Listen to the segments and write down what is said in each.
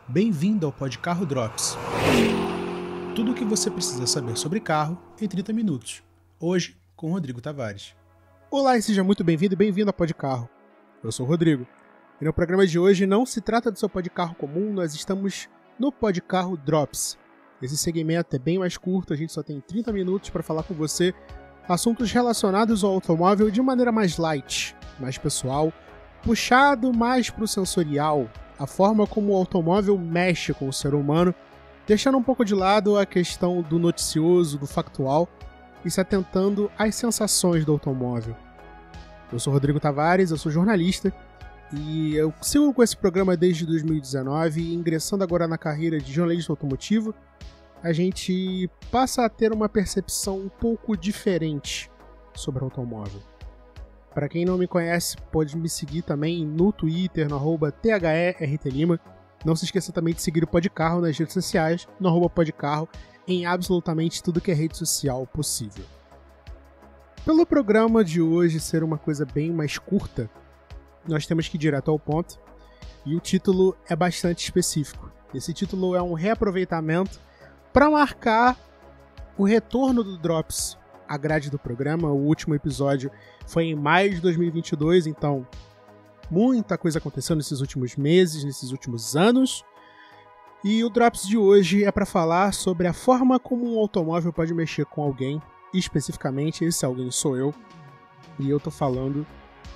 Bem-vindo ao Podcarro Drops. Tudo o que você precisa saber sobre carro em 30 minutos. Hoje, com Rodrigo Tavares. Olá e seja muito bem-vindo e bem-vindo ao Podcarro. Eu sou o Rodrigo. E no programa de hoje não se trata do seu podcarro comum, nós estamos no Podcarro Drops. Esse segmento é bem mais curto, a gente só tem 30 minutos para falar com você assuntos relacionados ao automóvel de maneira mais light, mais pessoal, puxado mais para o sensorial, a forma como o automóvel mexe com o ser humano, deixando um pouco de lado a questão do noticioso, do factual, e se atentando às sensações do automóvel. Eu sou Rodrigo Tavares, eu sou jornalista, e eu sigo com esse programa desde 2019, e ingressando agora na carreira de jornalista automotivo, a gente passa a ter uma percepção um pouco diferente sobre o automóvel. Para quem não me conhece, pode me seguir também no Twitter, no @THERTLima. Não se esqueça também de seguir o Podcarro nas redes sociais, no @Podcarro, em absolutamente tudo que é rede social possível. Pelo programa de hoje ser uma coisa bem mais curta, nós temos que ir direto ao ponto, e o título é bastante específico. Esse título é um reaproveitamento para marcar o retorno do Drops à grade do programa. O último episódio foi em maio de 2022, então muita coisa aconteceu nesses últimos meses, nesses últimos anos. E o Drops de hoje é para falar sobre a forma como um automóvel pode mexer com alguém. E especificamente, esse alguém sou eu. E eu tô falando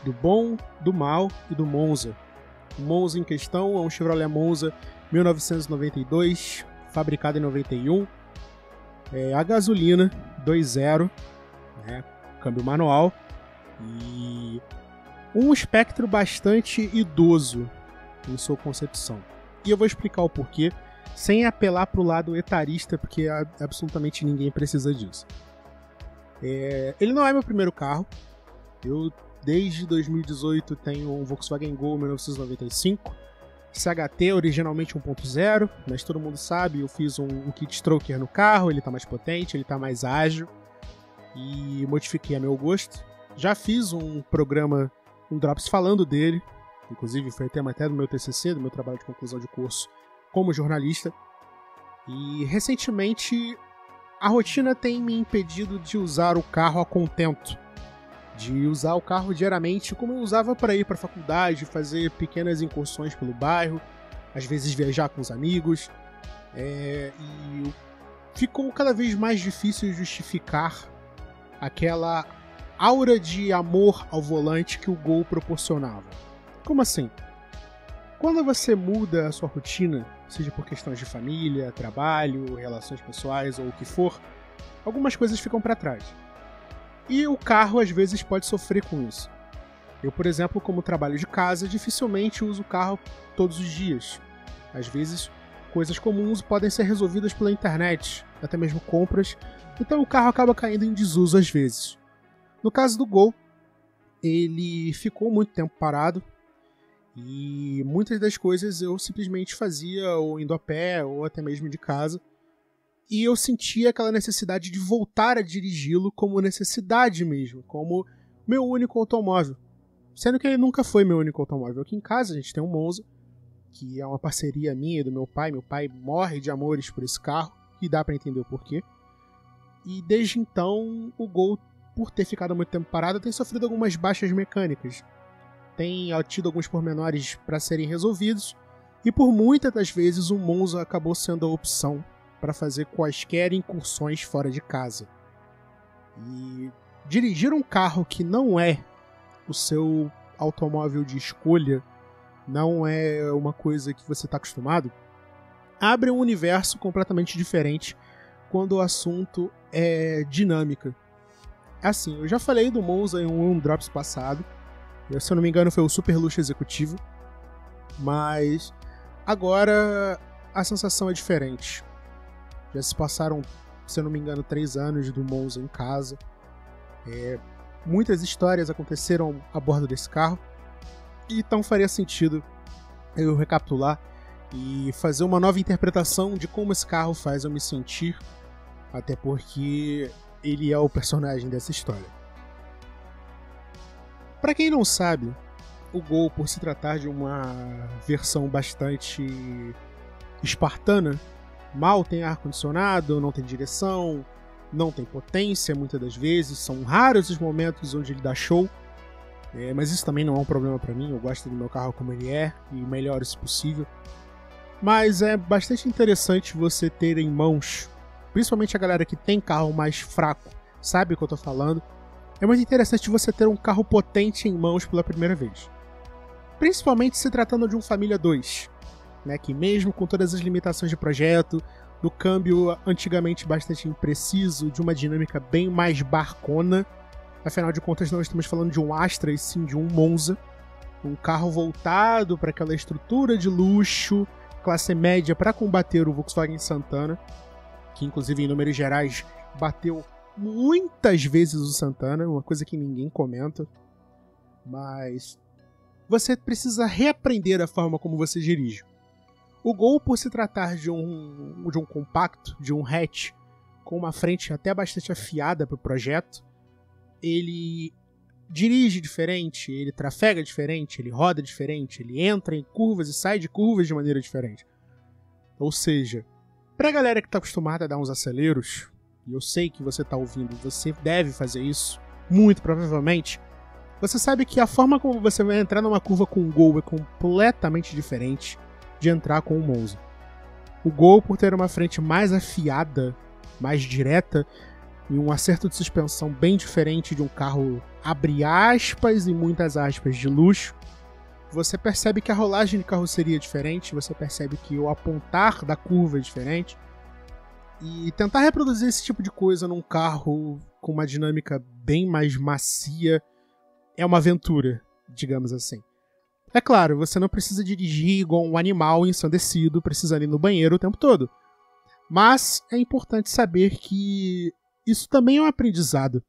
do bom, do mal e do Monza. O Monza em questão é um Chevrolet Monza 1992, fabricado em 91. A gasolina 2.0, né, câmbio manual, e um espectro bastante idoso em sua concepção. E eu vou explicar o porquê, sem apelar para o lado etarista, porque absolutamente ninguém precisa disso. Ele não é meu primeiro carro. Eu, desde 2018, tenho um Volkswagen Gol 1995, CHT originalmente 1.0, mas todo mundo sabe, eu fiz um kit stroker no carro, ele tá mais potente, ele tá mais ágil, e modifiquei a meu gosto. Já fiz um programa, um Drops falando dele, inclusive foi tema até do meu TCC, do meu trabalho de conclusão de curso como jornalista, e recentemente a rotina tem me impedido de usar o carro a contento, de usar o carro diariamente como eu usava para ir para a faculdade, fazer pequenas incursões pelo bairro, às vezes viajar com os amigos, e ficou cada vez mais difícil justificar aquela aura de amor ao volante que o Gol proporcionava. Como assim? Quando você muda a sua rotina, seja por questões de família, trabalho, relações pessoais ou o que for, algumas coisas ficam para trás. E o carro, às vezes, pode sofrer com isso. Eu, por exemplo, como trabalho de casa, dificilmente uso o carro todos os dias. Às vezes, coisas comuns podem ser resolvidas pela internet, até mesmo compras, então o carro acaba caindo em desuso às vezes. No caso do Gol, ele ficou muito tempo parado, e muitas das coisas eu simplesmente fazia ou indo a pé, ou até mesmo de casa. E eu sentia aquela necessidade de voltar a dirigi-lo como necessidade mesmo, como meu único automóvel. Sendo que ele nunca foi meu único automóvel. Aqui em casa a gente tem um Monza, que é uma parceria minha e do meu pai. Meu pai morre de amores por esse carro, e dá pra entender o porquê. E desde então, o Gol, por ter ficado muito tempo parado, tem sofrido algumas baixas mecânicas. Tem tido alguns pormenores para serem resolvidos, e por muitas das vezes o Monza acabou sendo a opção para fazer quaisquer incursões fora de casa. E dirigir um carro que não é o seu automóvel de escolha, não é uma coisa que você está acostumado, abre um universo completamente diferente quando o assunto é dinâmica. Assim, eu já falei do Monza em um Drops passado, se eu não me engano foi o Super Luxo Executivo, mas agora a sensação é diferente. Já se passaram, se eu não me engano, 3 anos do Monza em casa. Muitas histórias aconteceram a bordo desse carro. E então faria sentido eu recapitular e fazer uma nova interpretação de como esse carro faz eu me sentir. Até porque ele é o personagem dessa história. Para quem não sabe, o Gol, por se tratar de uma versão bastante espartana, mal tem ar-condicionado, não tem direção, não tem potência muitas das vezes, são raros os momentos onde ele dá show, mas isso também não é um problema para mim, eu gosto do meu carro como ele é e melhoro se possível. Mas é bastante interessante você ter em mãos, principalmente a galera que tem carro mais fraco, sabe o que eu tô falando. É muito interessante você ter um carro potente em mãos pela primeira vez. Principalmente se tratando de um Família 2, né, que mesmo com todas as limitações de projeto, do câmbio antigamente bastante impreciso, de uma dinâmica bem mais barcona, afinal de contas não estamos falando de um Astra e sim de um Monza, um carro voltado para aquela estrutura de luxo, classe média para combater o Volkswagen Santana, que inclusive em números gerais bateu muitas vezes o Santana, uma coisa que ninguém comenta, mas você precisa reaprender a forma como você dirige. O Gol, por se tratar de um compacto, de um hatch, com uma frente até bastante afiada para o projeto, ele dirige diferente, ele trafega diferente, ele roda diferente, ele entra em curvas e sai de curvas de maneira diferente. Ou seja, para a galera que está acostumada a dar uns aceleros, e eu sei que você está ouvindo, você deve fazer isso, muito provavelmente, você sabe que a forma como você vai entrar numa curva com o Gol é completamente diferente de entrar com o Monza. O Gol, por ter uma frente mais afiada, mais direta, e um acerto de suspensão bem diferente de um carro, abre aspas e muitas aspas, de luxo, você percebe que a rolagem de carroceria é diferente, você percebe que o apontar da curva é diferente, e tentar reproduzir esse tipo de coisa num carro com uma dinâmica bem mais macia é uma aventura, digamos assim. É claro, você não precisa dirigir igual um animal ensandecido, precisando ir no banheiro o tempo todo. Mas é importante saber que isso também é um aprendizado.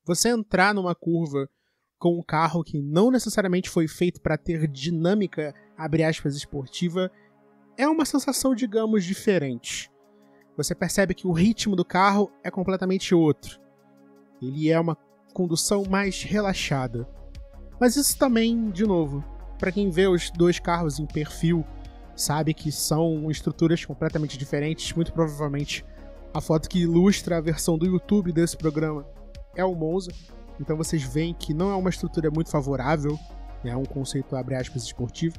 Você entrar numa curva com um carro que não necessariamente foi feito para ter dinâmica, abre aspas, esportiva, é uma sensação, digamos, diferente. Você percebe que o ritmo do carro é completamente outro. Ele é uma condução mais relaxada. Mas isso também, de novo, para quem vê os dois carros em perfil, sabe que são estruturas completamente diferentes. Muito provavelmente a foto que ilustra a versão do YouTube desse programa é o Monza. Então vocês veem que não é uma estrutura muito favorável, é um conceito, abre aspas, esportivo.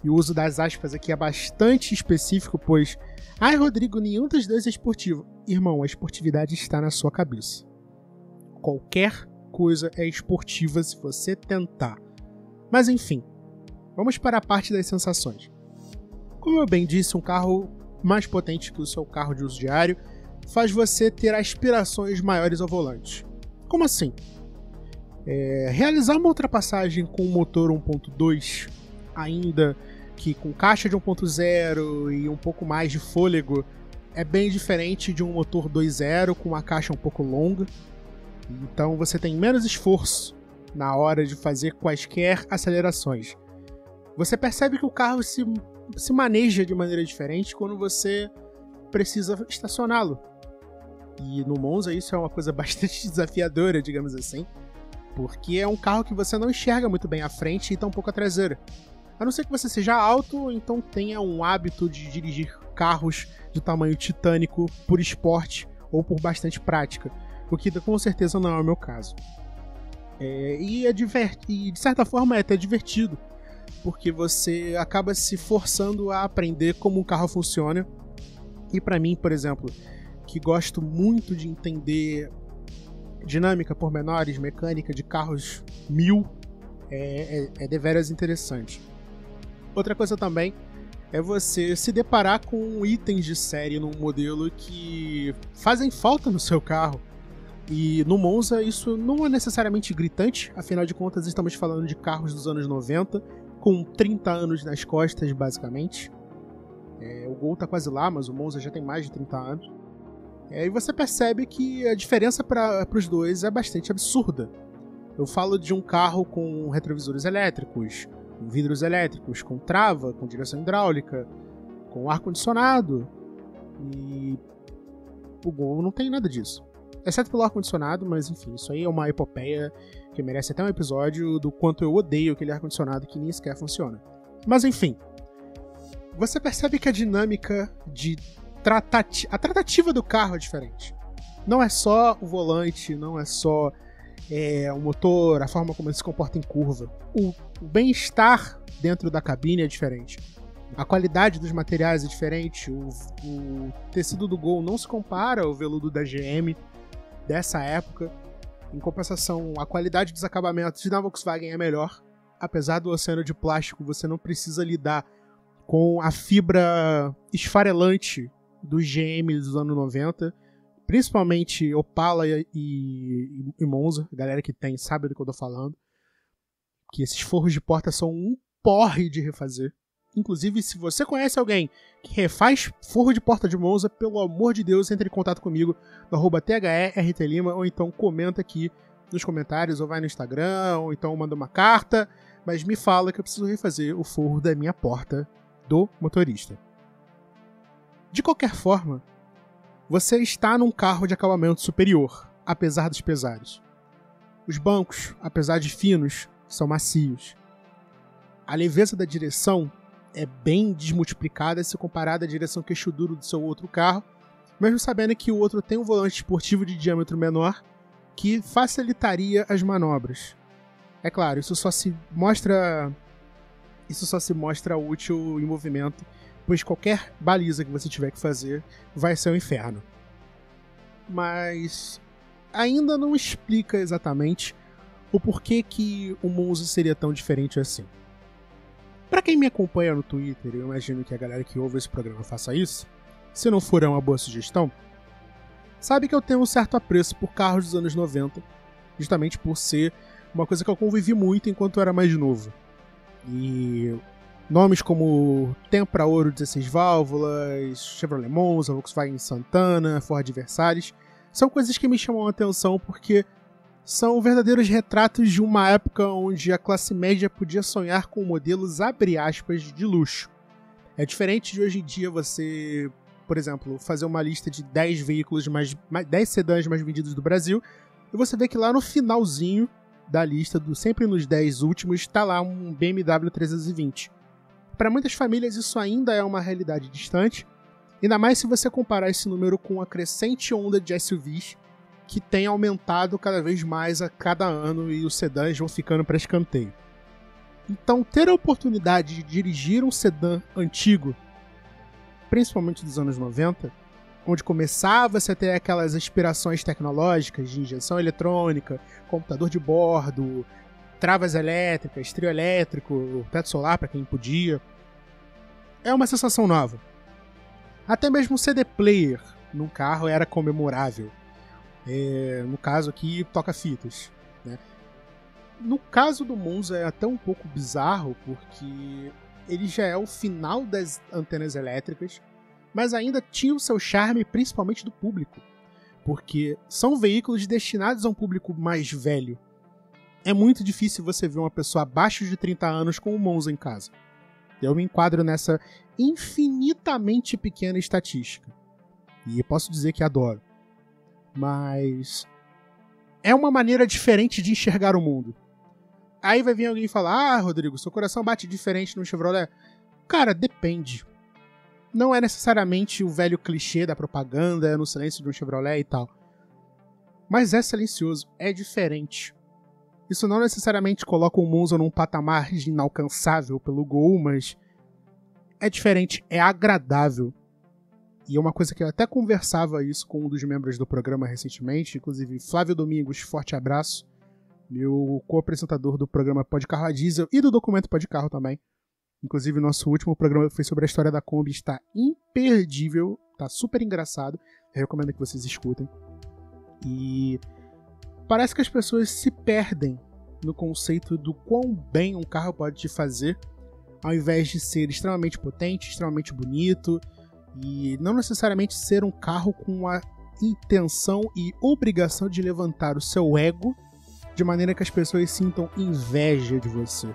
E o uso das aspas aqui é bastante específico, pois ai, Rodrigo, nenhum dos dois é esportivo. Irmão, a esportividade está na sua cabeça. Qualquer coisa é esportiva se você tentar. Mas enfim, vamos para a parte das sensações. Como eu bem disse, um carro mais potente que o seu carro de uso diário faz você ter aspirações maiores ao volante. Como assim? Realizar uma ultrapassagem com um motor 1.2, ainda que com caixa de 1.0 e um pouco mais de fôlego, é bem diferente de um motor 2.0 com uma caixa um pouco longa. Então você tem menos esforço na hora de fazer quaisquer acelerações. Você percebe que o carro se maneja de maneira diferente quando você precisa estacioná-lo. E no Monza isso é uma coisa bastante desafiadora, digamos assim, porque é um carro que você não enxerga muito bem a frente e tampouco a traseira. A não ser que você seja alto ou então tenha um hábito de dirigir carros de tamanho titânico por esporte ou por bastante prática. O que com certeza não é o meu caso. E de certa forma é até divertido, porque você acaba se forçando a aprender como um carro funciona. E pra mim, por exemplo, que gosto muito de entender dinâmica, pormenores, mecânica de carros 1000, é deveras interessante. Outra coisa também é você se deparar com itens de série num modelo que fazem falta no seu carro. E no Monza isso não é necessariamente gritante, afinal de contas estamos falando de carros dos anos 90, com 30 anos nas costas, basicamente. O Gol tá quase lá, mas o Monza já tem mais de 30 anos. E você percebe que a diferença para os dois é bastante absurda. Eu falo de um carro com retrovisores elétricos, com vidros elétricos, com trava, com direção hidráulica, com ar-condicionado. E o Gol não tem nada disso. Exceto pelo ar-condicionado, mas enfim, isso aí é uma epopeia que merece até um episódio do quanto eu odeio aquele ar-condicionado que nem sequer funciona. Mas enfim, você percebe que a dinâmica a tratativa do carro é diferente. Não é só o volante, não é só o motor, a forma como ele se comporta em curva. O bem-estar dentro da cabine é diferente. A qualidade dos materiais é diferente. O tecido do Gol não se compara ao veludo da GM dessa época. Em compensação, a qualidade dos acabamentos da Volkswagen é melhor. Apesar do oceano de plástico, você não precisa lidar com a fibra esfarelante dos GM dos anos 90. Principalmente Opala e Monza. A galera que tem sabe do que eu tô falando. Que esses forros de porta são um porre de refazer. Inclusive, se você conhece alguém que refaz forro de porta de Monza, pelo amor de Deus, entre em contato comigo no @THERTLima, ou então comenta aqui nos comentários, ou vai no Instagram, ou então manda uma carta, mas me fala que eu preciso refazer o forro da minha porta do motorista. De qualquer forma, você está num carro de acabamento superior, apesar dos pesares. Os bancos, apesar de finos, são macios. A leveza da direção é bem desmultiplicada se comparada à direção queixo duro do seu outro carro, mesmo sabendo que o outro tem um volante esportivo de diâmetro menor que facilitaria as manobras. É claro, isso só se mostra útil em movimento, pois qualquer baliza que você tiver que fazer vai ser um inferno. Mas ainda não explica exatamente o porquê que o Monza seria tão diferente assim. Pra quem me acompanha no Twitter, eu imagino que a galera que ouve esse programa faça isso, se não for uma boa sugestão, sabe que eu tenho um certo apreço por carros dos anos 90, justamente por ser uma coisa que eu convivi muito enquanto eu era mais novo. E nomes como Tempra Ouro 16 válvulas, Chevrolet Monza, Volkswagen Santana, Ford Versalles, são coisas que me chamam a atenção porque são verdadeiros retratos de uma época onde a classe média podia sonhar com modelos, abre aspas, de luxo. É diferente de hoje em dia você, por exemplo, fazer uma lista de 10 10 sedãs mais vendidos do Brasil, e você vê que lá no finalzinho da lista, sempre nos 10 últimos, está lá um BMW 320. Para muitas famílias isso ainda é uma realidade distante, ainda mais se você comparar esse número com a crescente onda de SUVs que tem aumentado cada vez mais a cada ano e os sedãs vão ficando para escanteio. Então, ter a oportunidade de dirigir um sedã antigo, principalmente dos anos 90, onde começava-se a ter aquelas aspirações tecnológicas de injeção eletrônica, computador de bordo, travas elétricas, trio elétrico, teto solar para quem podia, é uma sensação nova. Até mesmo o CD player num carro era comemorável. No caso aqui, toca-fitas, né? No caso do Monza é até um pouco bizarro, porque ele já é o final das antenas elétricas, mas ainda tinha o seu charme, principalmente do público, porque são veículos destinados a um público mais velho. É muito difícil você ver uma pessoa abaixo de 30 anos com um Monza em casa. Eu me enquadro nessa infinitamente pequena estatística. E posso dizer que adoro. Mas é uma maneira diferente de enxergar o mundo. Aí vai vir alguém e falar: ah, Rodrigo, seu coração bate diferente no Chevrolet. Cara, depende. Não é necessariamente o velho clichê da propaganda no silêncio de um Chevrolet e tal. Mas é silencioso, é diferente. Isso não necessariamente coloca o Monza num patamar inalcançável pelo Gol, mas é diferente, é agradável. E é uma coisa que eu até conversava isso com um dos membros do programa recentemente, inclusive Flávio Domingos, forte abraço, meu co-apresentador do programa Pode Carro a Diesel e do documento Pode Carro também. Inclusive, nosso último programa foi sobre a história da Kombi, está imperdível, tá super engraçado, eu recomendo que vocês escutem. E parece que as pessoas se perdem no conceito do quão bem um carro pode te fazer, ao invés de ser extremamente potente, extremamente bonito, e não necessariamente ser um carro com a intenção e obrigação de levantar o seu ego de maneira que as pessoas sintam inveja de você.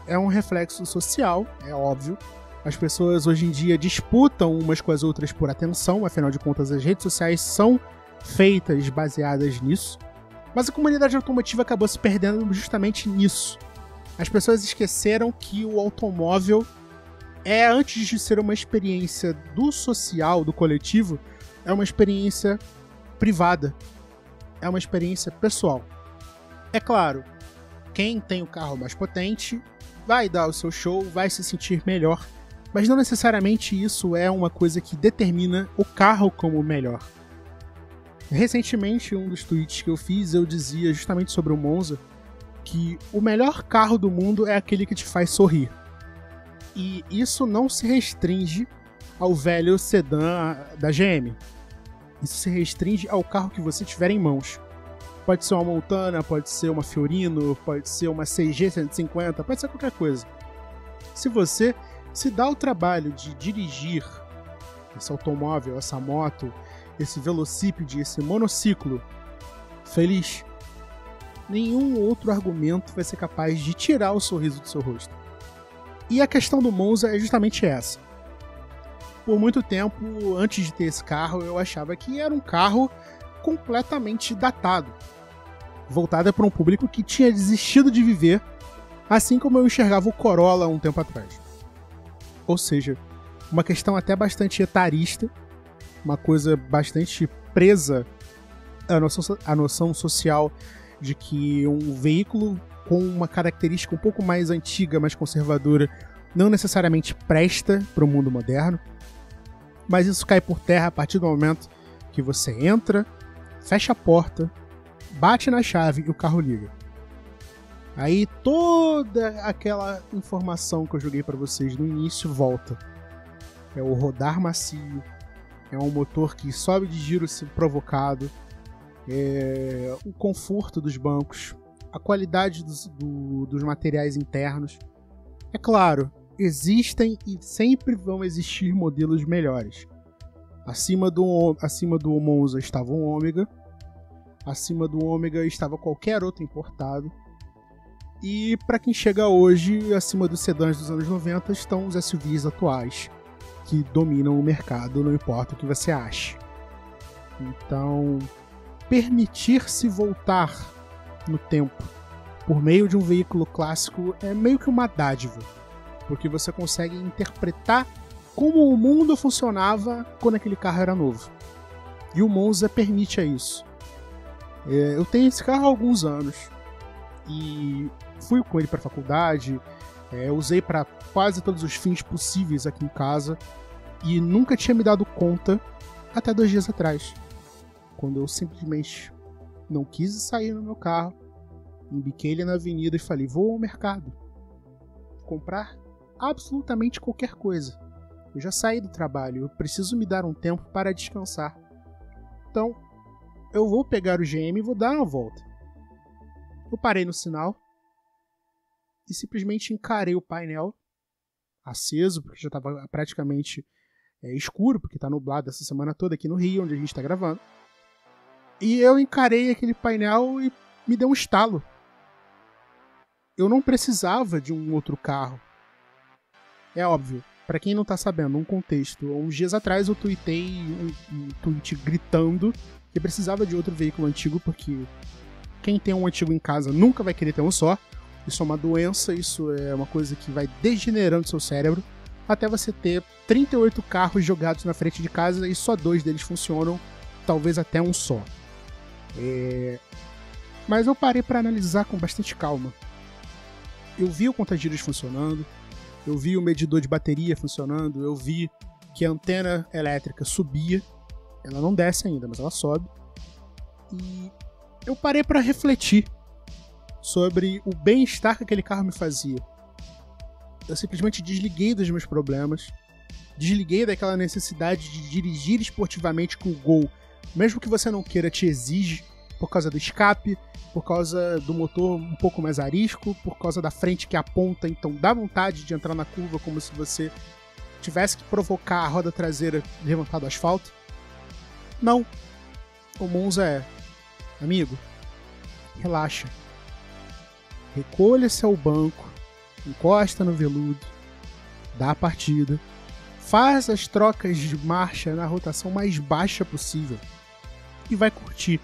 É um reflexo social, é óbvio. As pessoas hoje em dia disputam umas com as outras por atenção, afinal de contas as redes sociais são feitas baseadas nisso. Mas a comunidade automotiva acabou se perdendo justamente nisso. As pessoas esqueceram que o automóvel Antes de ser uma experiência do social, do coletivo, é uma experiência privada. É uma experiência pessoal. É claro, quem tem o carro mais potente vai dar o seu show, vai se sentir melhor, mas não necessariamente isso é uma coisa que determina o carro como melhor. Recentemente, um dos tweets que eu fiz, eu dizia justamente sobre o Monza que o melhor carro do mundo é aquele que te faz sorrir. E isso não se restringe ao velho sedã da GM. Isso se restringe ao carro que você tiver em mãos. Pode ser uma Montana, pode ser uma Fiorino, pode ser uma CG 150, pode ser qualquer coisa. Se você se dá o trabalho de dirigir esse automóvel, essa moto, esse velocípede, esse monociclo feliz, nenhum outro argumento vai ser capaz de tirar o sorriso do seu rosto. E a questão do Monza é justamente essa. Por muito tempo, antes de ter esse carro, eu achava que era um carro completamente datado, voltado para um público que tinha desistido de viver, assim como eu enxergava o Corolla um tempo atrás. Ou seja, uma questão até bastante etarista, uma coisa bastante presa à noção social de que um veículo com uma característica um pouco mais antiga, mais conservadora, não necessariamente presta para o mundo moderno. Mas isso cai por terra a partir do momento que você entra, fecha a porta, bate na chave e o carro liga. Aí toda aquela informação que eu joguei para vocês no início volta. É o rodar macio, é um motor que sobe de giro se provocado, é o conforto dos bancos, a qualidade dos materiais internos. É claro, existem e sempre vão existir modelos melhores. Acima do Monza estava o Ômega, acima do Ômega estava qualquer outro importado, e para quem chega hoje, acima dos sedãs dos anos 90 estão os SUVs atuais, que dominam o mercado, não importa o que você ache. Então, permitir-se voltar no tempo por meio de um veículo clássico é meio que uma dádiva, porque você consegue interpretar como o mundo funcionava quando aquele carro era novo. E o Monza permite isso. Eu tenho esse carro há alguns anos e fui com ele para a faculdade, usei para quase todos os fins possíveis aqui em casa e nunca tinha me dado conta até 2 dias atrás, quando eu simplesmente não quis sair no meu carro, embiquei ele na avenida e falei: vou ao mercado comprar absolutamente qualquer coisa. Eu já saí do trabalho, eu preciso me dar um tempo para descansar. Então, eu vou pegar o GM e vou dar uma volta. Eu parei no sinal e simplesmente encarei o painel aceso, porque já estava praticamente escuro, porque está nublado essa semana toda aqui no Rio, onde a gente está gravando. E eu encarei aquele painel e me deu um estalo. Eu não precisava de um outro carro. É óbvio, para quem não tá sabendo, um contexto. Uns dias atrás eu tuitei um tweet gritando que precisava de outro veículo antigo, porque quem tem um antigo em casa nunca vai querer ter um só. Isso é uma doença, isso é uma coisa que vai degenerando seu cérebro, até você ter 38 carros jogados na frente de casa e só 2 deles funcionam, talvez até um só. Mas eu parei para analisar com bastante calma. Eu vi o conta-giros funcionando, eu vi o medidor de bateria funcionando, eu vi que a antena elétrica subia, ela não desce ainda, mas ela sobe. E eu parei para refletir sobre o bem-estar que aquele carro me fazia. Eu simplesmente desliguei dos meus problemas, desliguei daquela necessidade de dirigir esportivamente com o Gol, mesmo que você não queira, te exige, por causa do escape, por causa do motor um pouco mais arisco, por causa da frente que aponta, então dá vontade de entrar na curva como se você tivesse que provocar a roda traseira levantar do asfalto. Não. O Monza amigo, relaxa. Recolha-se ao banco, encosta no veludo, dá a partida, faz as trocas de marcha na rotação mais baixa possível e vai curtir.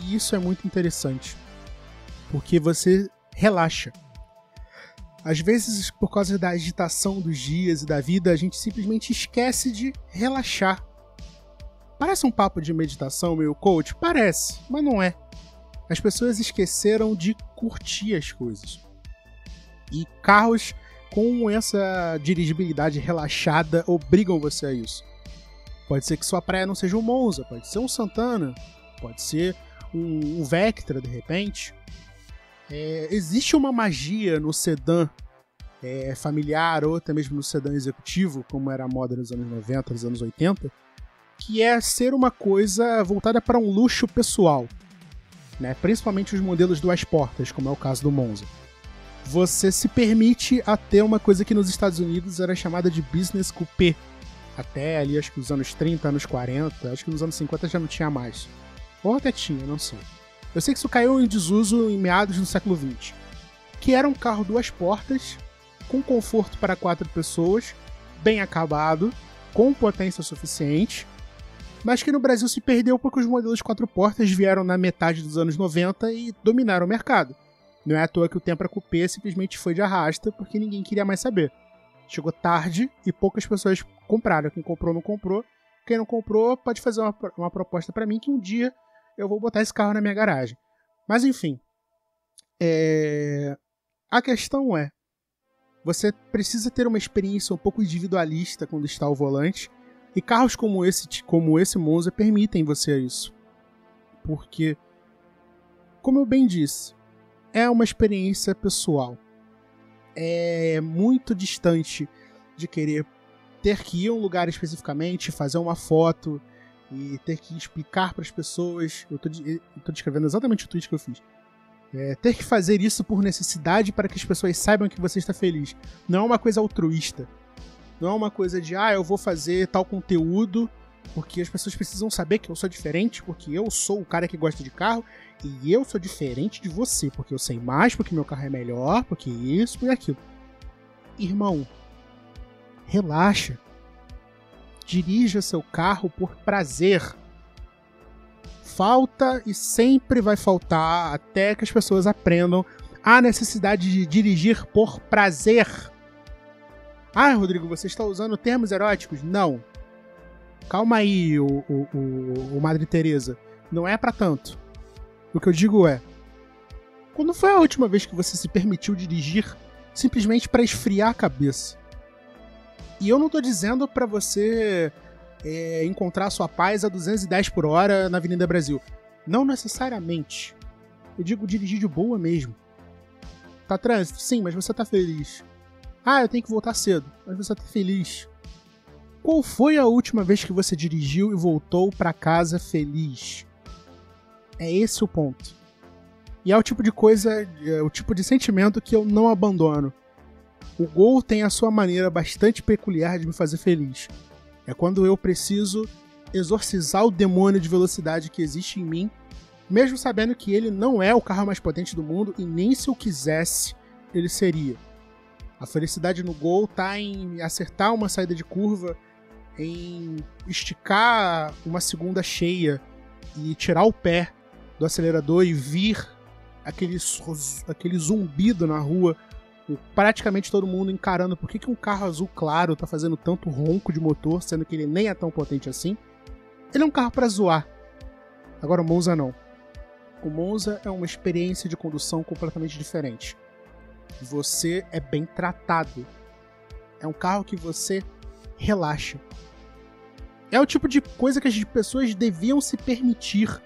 E isso é muito interessante, porque você relaxa. Às vezes, por causa da agitação dos dias e da vida, a gente simplesmente esquece de relaxar. Parece um papo de meditação, meio coach? Parece, mas não é. As pessoas esqueceram de curtir as coisas. E carros com essa dirigibilidade relaxada obrigam você a isso. Pode ser que sua praia não seja um Monza, pode ser um Santana, pode ser um Vectra, de repente. Existe uma magia no sedã familiar ou até mesmo no sedã executivo, como era a moda nos anos 90, nos anos 80, que é ser uma coisa voltada para um luxo pessoal, né? Principalmente os modelos duas portas, como é o caso do Monza. Você se permite a ter uma coisa que nos Estados Unidos era chamada de business coupé. Até ali, acho que nos anos 30, anos 40, acho que nos anos 50 já não tinha mais. Ou até tinha, não sei. Eu sei que isso caiu em desuso em meados do século XX. Que era um carro duas portas, com conforto para 4 pessoas, bem acabado, com potência suficiente, mas que no Brasil se perdeu porque os modelos 4 portas vieram na metade dos anos 90 e dominaram o mercado. Não é à toa que o Tempra Coupé simplesmente foi de arrasta, porque ninguém queria mais saber. Chegou tarde e poucas pessoas compraram. Quem comprou não comprou. Quem não comprou pode fazer uma proposta para mim que um dia eu vou botar esse carro na minha garagem. Mas enfim. A questão é, você precisa ter uma experiência um pouco individualista quando está ao volante. E carros como esse Monza permitem você isso. Porque, como eu bem disse, é uma experiência pessoal. É muito distante de querer ter que ir a um lugar especificamente, fazer uma foto e ter que explicar para as pessoas. Eu tô descrevendo exatamente o tweet que eu fiz. Ter que fazer isso por necessidade para que as pessoas saibam que você está feliz. Não é uma coisa altruísta. Não é uma coisa de, eu vou fazer tal conteúdo porque as pessoas precisam saber que eu sou diferente, porque eu sou o cara que gosta de carro e eu sou diferente de você, porque eu sei mais, porque meu carro é melhor, porque isso e aquilo. Irmão, relaxa. Dirija seu carro por prazer. Falta e sempre vai faltar até que as pessoas aprendam a necessidade de dirigir por prazer. Rodrigo, você está usando termos eróticos? Não. Calma aí, o Madre Teresa. Não é pra tanto. O que eu digo é, quando foi a última vez que você se permitiu dirigir simplesmente para esfriar a cabeça? E eu não tô dizendo pra você encontrar sua paz a 210 por hora na Avenida Brasil. Não necessariamente. Eu digo dirigir de boa mesmo. Tá trânsito? Sim, mas você tá feliz. Eu tenho que voltar cedo, mas você tá feliz. Qual foi a última vez que você dirigiu e voltou pra casa feliz? É esse o ponto. E é o tipo de coisa, o tipo de sentimento que eu não abandono. O Gol tem a sua maneira bastante peculiar de me fazer feliz. É quando eu preciso exorcizar o demônio de velocidade que existe em mim, mesmo sabendo que ele não é o carro mais potente do mundo e nem se eu quisesse, ele seria. A felicidade no Gol tá em acertar uma saída de curva, em esticar uma segunda cheia e tirar o pé do acelerador e vir aquele zumbido na rua, com praticamente todo mundo encarando por que um carro azul claro tá fazendo tanto ronco de motor, sendo que ele nem é tão potente assim. Ele é um carro pra zoar. Agora o Monza não. O Monza é uma experiência de condução completamente diferente. Você é bem tratado. É um carro que você relaxa. É o tipo de coisa que as pessoas deviam se permitir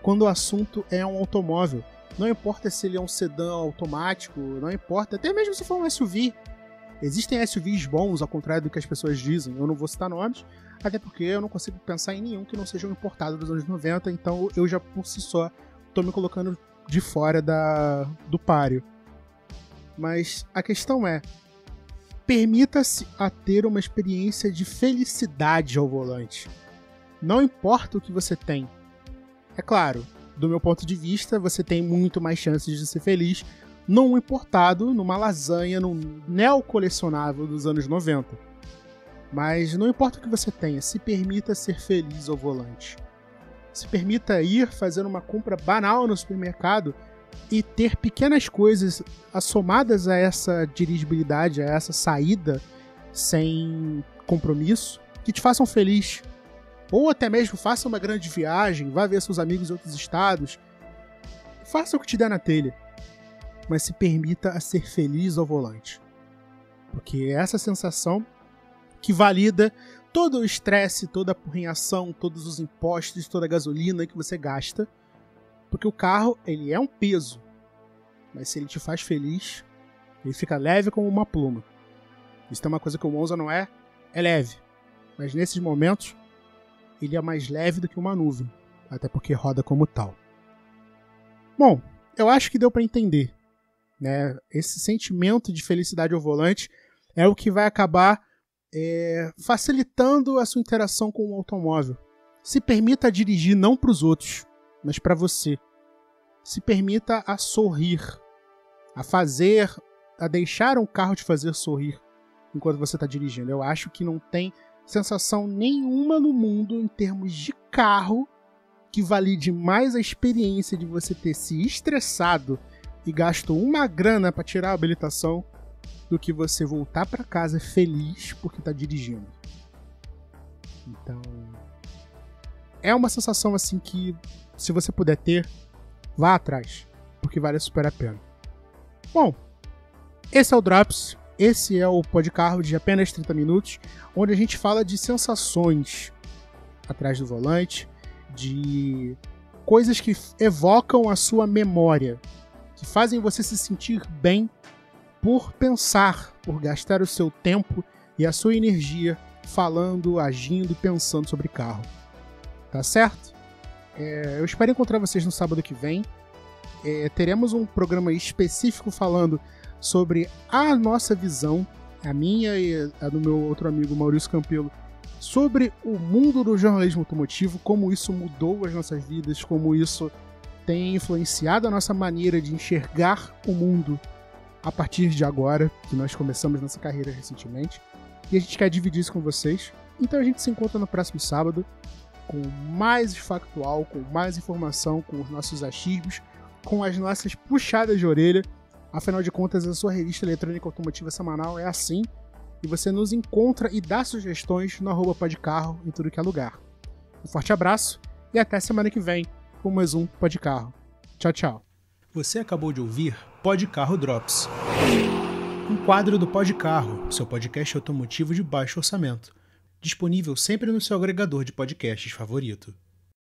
quando o assunto é um automóvel. Não importa se ele é um sedã automático, não importa, até mesmo se for um SUV. Existem SUVs bons, ao contrário do que as pessoas dizem. Eu não vou citar nomes, até porque eu não consigo pensar em nenhum que não seja um importado dos anos 90, então eu já por si só tô me colocando de fora do páreo. Mas a questão é, permita-se a ter uma experiência de felicidade ao volante. Não importa o que você tem. É claro, do meu ponto de vista, você tem muito mais chances de ser feliz num importado, numa lasanha, num neocolecionável dos anos 90. Mas não importa o que você tenha, se permita ser feliz ao volante. Se permita ir fazer uma compra banal no supermercado e ter pequenas coisas assomadas a essa dirigibilidade, a essa saída sem compromisso, que te façam feliz. Ou até mesmo faça uma grande viagem, vá ver seus amigos em outros estados. Faça o que te der na telha, mas se permita a ser feliz ao volante. Porque é essa sensação que valida todo o estresse, toda a apurrinhação, todos os impostos, toda a gasolina que você gasta. Porque o carro, ele é um peso, mas se ele te faz feliz, ele fica leve como uma pluma. Isso é uma coisa que o Monza não é leve. Mas nesses momentos, ele é mais leve do que uma nuvem, até porque roda como tal. Bom, eu acho que deu para entender, né? Esse sentimento de felicidade ao volante é o que vai acabar facilitando a sua interação com o automóvel. Se permita dirigir não para os outros, mas para você. Se permita a sorrir, a deixar um carro te fazer sorrir enquanto você está dirigindo. Eu acho que não tem sensação nenhuma no mundo em termos de carro que valide mais a experiência de você ter se estressado e gasto uma grana para tirar a habilitação do que você voltar para casa feliz porque está dirigindo. Então, é uma sensação assim que, se você puder ter, vá atrás, porque vale super a pena. Bom, esse é o Drops. Esse é o Podcarro de apenas 30 minutos, onde a gente fala de sensações atrás do volante, de coisas que evocam a sua memória, que fazem você se sentir bem por pensar, por gastar o seu tempo e a sua energia falando, agindo e pensando sobre carro. Tá certo? Eu espero encontrar vocês no sábado que vem. Teremos um programa específico falando sobre a nossa visão, a minha e a do meu outro amigo Maurício Campelo, sobre o mundo do jornalismo automotivo, como isso mudou as nossas vidas, como isso tem influenciado a nossa maneira de enxergar o mundo a partir de agora, que nós começamos nossa carreira recentemente, e a gente quer dividir isso com vocês. Então a gente se encontra no próximo sábado com mais factual, com mais informação, com os nossos achismos, com as nossas puxadas de orelha. Afinal de contas, a sua revista eletrônica automotiva semanal é assim, e você nos encontra e dá sugestões no @podcarro em tudo que é lugar. Um forte abraço e até semana que vem com mais um Podcarro. Tchau, tchau. Você acabou de ouvir Podcarro Drops, um quadro do Podcarro, seu podcast automotivo de baixo orçamento, disponível sempre no seu agregador de podcasts favorito.